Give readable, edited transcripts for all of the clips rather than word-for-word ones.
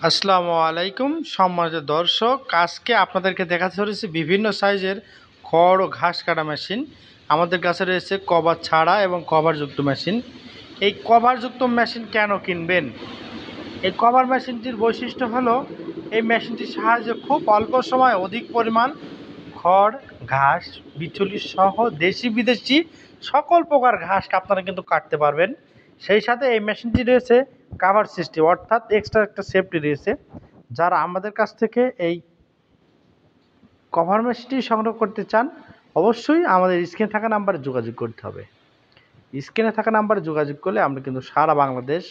আসসালামু আলাইকুম সম্মানিত দর্শক, আজকে আপনাদেরকে দেখাতে চলেছি বিভিন্ন সাইজের খড় ও ঘাস কাটা মেশিন। আমাদের কাছে রয়েছে কভার ছাড়া এবং কভারযুক্ত মেশিন। এই কভারযুক্ত মেশিন কেন কিনবেন? এই কভার মেশিনটির বৈশিষ্ট্য হলো এই মেশিনটির সাহায্যে খুব অল্প সময় অধিক পরিমাণ খড়, ঘাস, বিচুলি সহ দেশি বিদেশি সকল প্রকার ঘাসকে আপনারা কিন্তু কাটতে পারবেন। সেই সাথে এই মেশিনটি রয়েছে কাভার সিস্টেম, অর্থাৎ এক্সট্রা একটা সেফটি রয়েছে। যারা আমাদের কাছ থেকে এই কভার মেশিনটি সংগ্রহ করতে চান, অবশ্যই আমাদের স্ক্রিনে থাকা নাম্বারে যোগাযোগ করতে হবে। স্ক্রিনে থাকা নাম্বারে যোগাযোগ করলে আমরা কিন্তু সারা বাংলাদেশ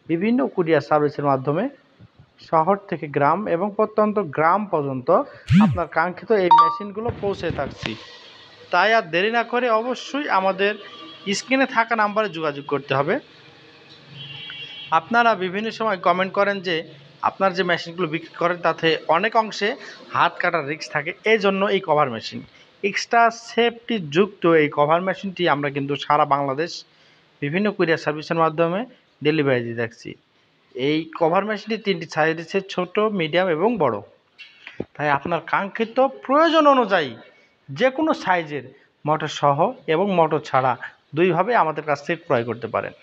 বিভিন্ন কুরিয়ার সার্ভিসের মাধ্যমে শহর থেকে গ্রাম এবং প্রত্যন্ত গ্রাম পর্যন্ত আপনার কাঙ্ক্ষিত এই মেশিনগুলো পৌঁছে থাকছি। তাই আর দেরি না করে অবশ্যই আমাদের স্ক্রিনে থাকা নাম্বারে যোগাযোগ করতে হবে। আপনারা বিভিন্ন সময় কমেন্ট করেন যে আপনার যে মেশিনগুলো বিক্রি করেন তাতে অনেক অংশে হাত কাটার রিস্ক থাকে, এই জন্য এই কভার মেশিন এক্সট্রা সেফটি যুক্ত এই কভার মেশিনটি আমরা কিন্তু সারা বাংলাদেশ বিভিন্ন কুরিয়ার সার্ভিসের মাধ্যমে ডেলিভারি দিয়ে থাকছি। এই কভার মেশিনটি তিনটি সাইজ দিচ্ছে, ছোট, মিডিয়াম এবং বড়। তাই আপনার কাঙ্ক্ষিত প্রয়োজন অনুযায়ী যে কোনো সাইজের মোটর সহ এবং মোটর ছাড়া দুইভাবে আমাদের কাছ থেকে ক্রয় করতে পারেন।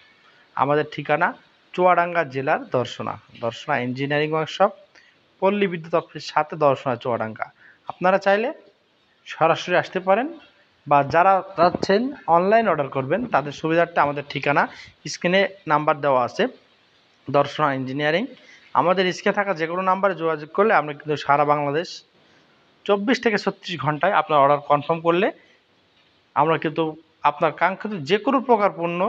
আমাদের ঠিকানা চুয়াডাঙ্গা জেলার দর্শনা ইঞ্জিনিয়ারিং ওয়ার্কশপ, পল্লী বিদ্যুৎ অফিসের সাথে দর্শনা চুয়াডাঙ্গা। আপনারা চাইলে সরাসরি আসতে পারেন, বা যারা চাচ্ছেন অনলাইন অর্ডার করবেন তাদের সুবিধার্থে আমাদের ঠিকানা স্ক্রিনে নাম্বার দেওয়া আছে, দর্শনা ইঞ্জিনিয়ারিং। আমাদের স্ক্রিনে থাকা যে কোনো নাম্বারে যোগাযোগ করলে আমরা কিন্তু সারা বাংলাদেশ 24 থেকে 36 ঘন্টায় আপনার অর্ডার কনফার্ম করলে আমরা কিন্তু আপনার কাঙ্ক্ষিত যে কোনো প্রকার পণ্য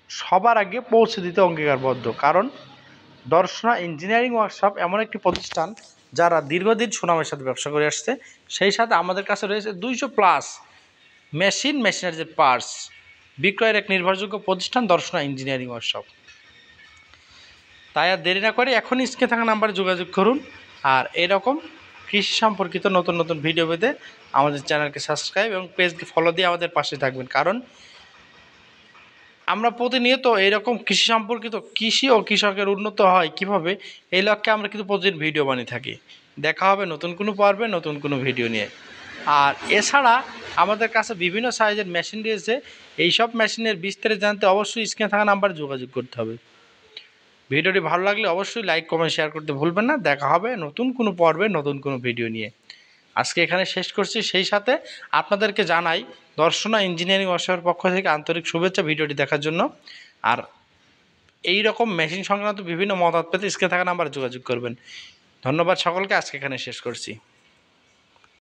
সবার আগে পৌঁছে দিতে অঙ্গীকারবদ্ধ। কারণ দর্শনা ইঞ্জিনিয়ারিং ওয়ার্কশপ এমন একটি প্রতিষ্ঠান যারা দীর্ঘদিন সুনামের সাথে ব্যবসা করে আসছে। সেই সাথে আমাদের কাছে রয়েছে 200+ মেশিনারিজের পার্টস বিক্রয়ের এক নির্ভরযোগ্য প্রতিষ্ঠান দর্শনা ইঞ্জিনিয়ারিং ওয়ার্কশপ। তাই আর দেরি না করে এখনই স্ক্রিনে থাকা নাম্বারে যোগাযোগ করুন। আর এরকম কৃষি সম্পর্কিত নতুন নতুন ভিডিও পেতে আমাদের চ্যানেলকে সাবস্ক্রাইব এবং পেজকে ফলো দিয়ে আমাদের পাশে থাকবেন। কারণ আমরা প্রতিনিয়ত এইরকম কৃষি ও কৃষকের উন্নত হয় কীভাবে, এই লক্ষ্যে আমরা কিন্তু প্রতিদিন ভিডিও বানিয়ে থাকি। দেখা হবে নতুন কোনো পর্বে নতুন কোনো ভিডিও নিয়ে। আর এছাড়া আমাদের কাছে বিভিন্ন সাইজের মেশিন রয়েছে। এই সব মেশিনের বিস্তারিত জানতে অবশ্যই স্ক্রিনে থাকা নাম্বারে যোগাযোগ করতে হবে। ভিডিওটি ভালো লাগলে অবশ্যই লাইক, কমেন্ট, শেয়ার করতে ভুলবেন না। দেখা হবে নতুন কোনো পর্বে নতুন কোনো ভিডিও নিয়ে। আজকে এখানে শেষ করছি। সেই সাথে আপনাদেরকে জানাই দর্শনা ইঞ্জিনিয়ারিং ওয়ার্কশপের পক্ষ থেকে আন্তরিক শুভেচ্ছা ভিডিওটি দেখার জন্য। আর এই রকম মেশিন সংক্রান্ত বিভিন্ন মতামত পেতে স্ক্রিনে থাকা নাম্বারে যোগাযোগ করবেন। ধন্যবাদ সকলকে। আজকে এখানে শেষ করছি।